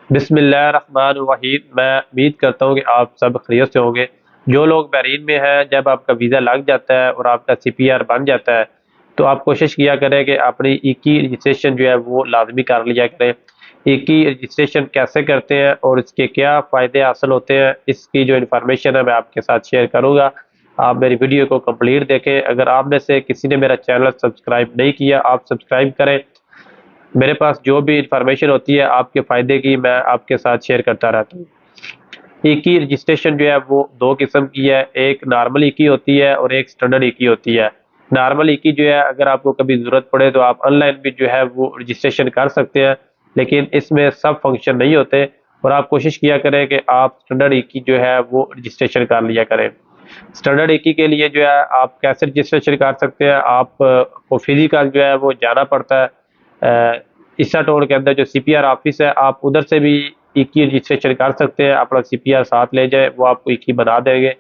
बिस्मिल्लाहिर्रहमानिर्रहीम। मैं उम्मीद करता हूँ कि आप सब खैरियत से होंगे। जो लोग बहरीन में हैं, जब आपका वीज़ा लग जाता है और आपका सीपीआर बन जाता है, तो आप कोशिश किया करें कि अपनी ई-की रजिस्ट्रेशन जो है वो लाज़मी कर लिया करें। ई-की रजिस्ट्रेशन कैसे करते हैं और इसके क्या फ़ायदे हासिल होते हैं, इसकी जो इन्फॉर्मेशन है मैं आपके साथ शेयर करूँगा। आप मेरी वीडियो को कंप्लीट देखें। अगर आप में से किसी ने मेरा चैनल सब्सक्राइब नहीं किया, आप सब्सक्राइब करें। मेरे पास जो भी इन्फॉर्मेशन होती है आपके फ़ायदे की, मैं आपके साथ शेयर करता रहता हूँ। ई-की रजिस्ट्रेशन जो है वो 2 किस्म की है, एक नॉर्मल ई-की होती है और एक स्टैंडर्ड ई-की होती है। नॉर्मल ई-की जो है, अगर आपको कभी ज़रूरत पड़े तो आप ऑनलाइन भी जो है वो रजिस्ट्रेशन कर सकते हैं, लेकिन इसमें सब फंक्शन नहीं होते और आप कोशिश किया करें कि आप स्टैंडर्ड ई-की जो है वो रजिस्ट्रेशन कर लिया करें। स्टैंडर्ड ई-की के लिए जो है आप कैसे रजिस्ट्रेशन कर सकते हैं, आप को फिजिकल जो है वो जाना पड़ता है। ईसा टोल के अंदर जो सीपीआर ऑफिस है, आप उधर से भी ई-की रजिस्ट्रेशन कर सकते हैं। अपना सीपीआर साथ ले जाए, वो आपको ई-की बना देंगे।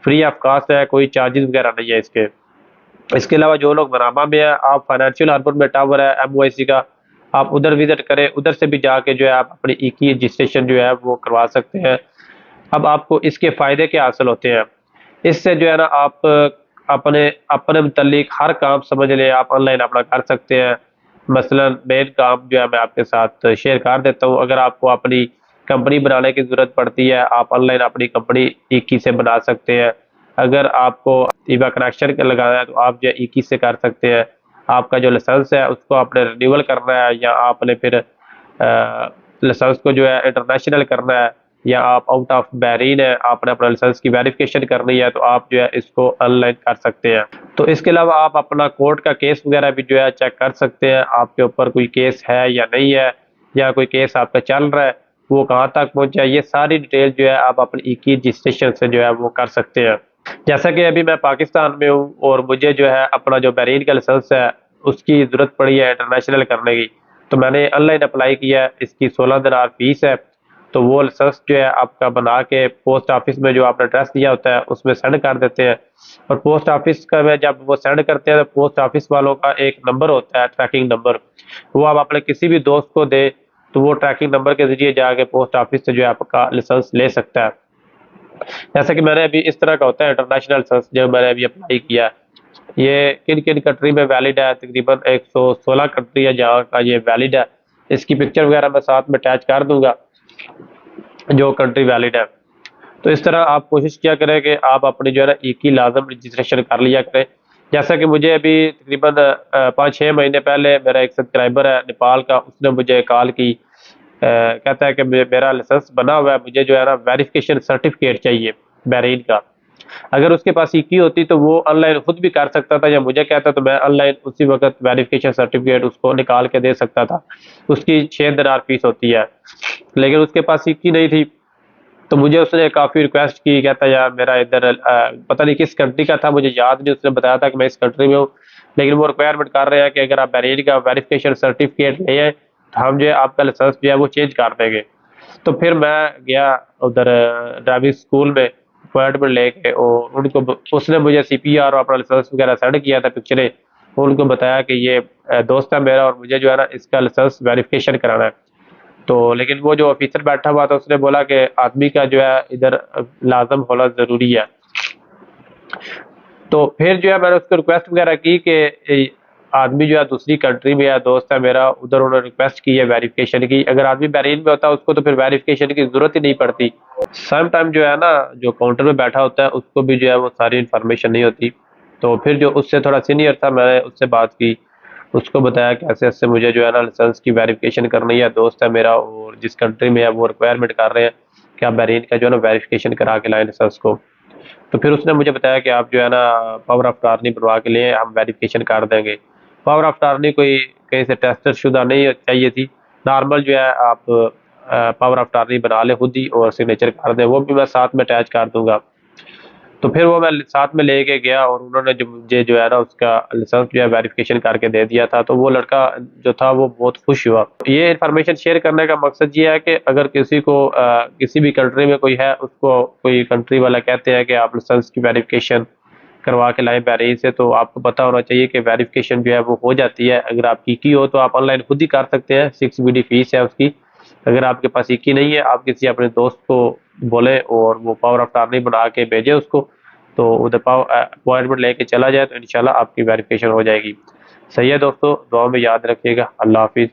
फ्री ऑफ कॉस्ट है, कोई चार्जेस वगैरह नहीं है इसके। इसके अलावा जो लोग मनामा में हैं, आप फाइनेंशियल हार्बर में टावर है एमओआईसी का, आप उधर विजिट करें, उधर से भी जाके जो है आप अपनी ई-की रजिस्ट्रेशन जो है वो करवा सकते हैं। अब आपको इसके फ़ायदे क्या हासिल होते हैं? इससे जो है ना आप अपने अपने मुतल्लिक हर काम समझ लें, आप ऑनलाइन अपना कर सकते हैं। मसलन मेन काम जो है मैं आपके साथ शेयर कर देता हूँ। अगर आपको अपनी कंपनी बनाने की ज़रूरत पड़ती है, आप ऑनलाइन अपनी कंपनी ई-की से बना सकते हैं। अगर आपको ईबा कनेक्शन लगाना है तो आप जो है ई-की से कर सकते हैं। आपका जो लाइसेंस है उसको आपने रिन्यूअल करना है, या आपने फिर लाइसेंस को जो है इंटरनेशनल करना है, या आप आउट ऑफ बहरीन है, आपने अपना लाइसेंस की वेरिफिकेशन करनी है, तो आप जो है इसको ऑनलाइन कर सकते हैं। तो इसके अलावा आप अपना कोर्ट का केस वगैरह भी जो है चेक कर सकते हैं, आपके ऊपर कोई केस है या नहीं है, या कोई केस आपका चल रहा है, वो कहाँ तक पहुँचा है, ये सारी डिटेल जो है आप अपनी ई-की रजिस्ट्रेशन से जो है वो कर सकते हैं। जैसा कि अभी मैं पाकिस्तान में हूँ और मुझे जो है अपना जो बहरीन का लाइसेंस है उसकी ज़रूरत पड़ी है इंटरनेशनल करने की, तो मैंने ऑनलाइन अप्लाई किया है। इसकी 16 दिनार फीस है। तो वो लाइसेंस जो है आपका बना के पोस्ट ऑफिस में जो आपने एड्रेस दिया होता है उसमें सेंड कर देते हैं, और पोस्ट ऑफिस का में जब वो सेंड करते हैं तो पोस्ट ऑफिस वालों का एक नंबर होता है, ट्रैकिंग नंबर, वो आप अपने किसी भी दोस्त को दे तो वो ट्रैकिंग नंबर के जरिए जाके पोस्ट ऑफिस से जो है आपका लाइसेंस ले सकता है। जैसा कि मैंने अभी इस तरह का होता है इंटरनेशनल लाइसेंस जो मैंने अभी अप्लाई किया, ये किन किन कंट्री में वैलिड है, तकरीबन 116 कंट्री है जहाँ का ये वैलिड है। इसकी पिक्चर वगैरह मैं साथ में अटैच कर दूंगा, जो कंट्री वैलिड है। तो इस तरह आप कोशिश किया करें कि आप अपनी जो है ना ई-की लाजम रजिस्ट्रेशन कर लिया करें। जैसा कि मुझे अभी तकरीबन 5-6 महीने पहले मेरा एक सब्सक्राइबर है नेपाल का, उसने मुझे कॉल की, कहता है कि मेरा लाइसेंस बना हुआ है, मुझे जो है ना वेरिफिकेशन सर्टिफिकेट चाहिए बहरीन का। अगर उसके पास ई-की होती तो वो ऑनलाइन खुद भी कर सकता था, या मुझे कहता तो मैं ऑनलाइन उसी वक्त वेरिफिकेशन सर्टिफिकेट उसको निकाल के दे सकता था। उसकी 6 दिनार फीस होती है, लेकिन उसके पास ई-की नहीं थी। तो मुझे उसने काफ़ी रिक्वेस्ट की, कहता यार मेरा इधर पता नहीं किस कंट्री का था, मुझे याद नहीं, उसने बताया था कि मैं इस कंट्री में हूँ, लेकिन वो रिक्वायरमेंट कर रहे हैं कि अगर आप बहरीन का वेरिफिकेशन सर्टिफिकेट ले आए तो हम जो है आपका लाइसेंस जो है वो चेंज कर देंगे। तो फिर मैं गया उधर ड्राइविंग स्कूल में अपॉइंटमेंट लेके, और उनको उसने मुझे सीपीआर और अपना लाइसेंस वगैरह सेंड किया था पिक्चरें, उनको बताया कि ये दोस्त है मेरा और मुझे जो है ना इसका लाइसेंस वेरिफिकेशन कराना है। तो लेकिन वो जो ऑफिसर बैठा हुआ था उसने बोला कि आदमी का जो है इधर लाजम होना ज़रूरी है। तो फिर जो है मैंने उसको रिक्वेस्ट वगैरह की कि आदमी जो है दूसरी कंट्री में है, दोस्त है मेरा, उधर उन्होंने रिक्वेस्ट की है वेरिफिकेशन की। अगर आदमी बहरीन में होता उसको तो फिर वेरिफिकेशन की ज़रूरत ही नहीं पड़ती। सम टाइम जो है ना जो काउंटर में बैठा होता है उसको भी जो है वो सारी इन्फॉर्मेशन नहीं होती। तो फिर जो उससे थोड़ा सीनियर था, मैंने उससे बात की, उसको बताया कि ऐसे-ऐसे मुझे जो है ना लाइसेंस की वेरिफिकेशन करनी है, दोस्त है मेरा और जिस कंट्री में है वो रिक्वायरमेंट कर रहे हैं कि आप बहरीन का जो है ना वेरिफिकेशन करा के लाएँ लाइसेंस को। तो फिर उसने मुझे बताया कि आप जो है ना पावर ऑफ अटॉर्नी बनवा के लिए हम वेरिफिकेशन कर देंगे। पावर ऑफ अटॉर्नी कोई कहीं से टेस्टेड शुदा नहीं चाहिए थी, नॉर्मल जो है आप पावर ऑफ अटॉर्नी बना लें खुद ही और सिग्नेचर कर दें, वो भी मैं साथ में अटैच कर दूँगा। तो फिर वो मैं साथ में लेके गया और उन्होंने जो मुझे जो है ना उसका लाइसेंस जो है वेरिफिकेशन करके दे दिया था, तो वो लड़का जो था वो बहुत खुश हुआ। ये इन्फॉर्मेशन शेयर करने का मकसद ये है कि अगर किसी को किसी भी कंट्री में कोई है, उसको कोई कंट्री वाला कहते हैं कि आप लाइसेंस की वेरिफिकेशन करवा के लाएँ बहरीन से, तो आपको पता होना चाहिए कि वेरिफिकेशन जो है वो हो जाती है। अगर आपकी की हो तो आप ऑनलाइन खुद ही कर सकते हैं, 6 बीडी फीस है उसकी, अगर आपके पास इक्की नहीं है, आप किसी अपने दोस्त को बोले और वो पावर ऑफ अटॉर्नी बना के भेजे उसको, तो उधर अपॉइंटमेंट लेके चला जाए तो इंशाल्लाह आपकी वेरिफिकेशन हो जाएगी। सही है दोस्तों, दुआ में याद रखिएगा। अल्लाह हाफिज़।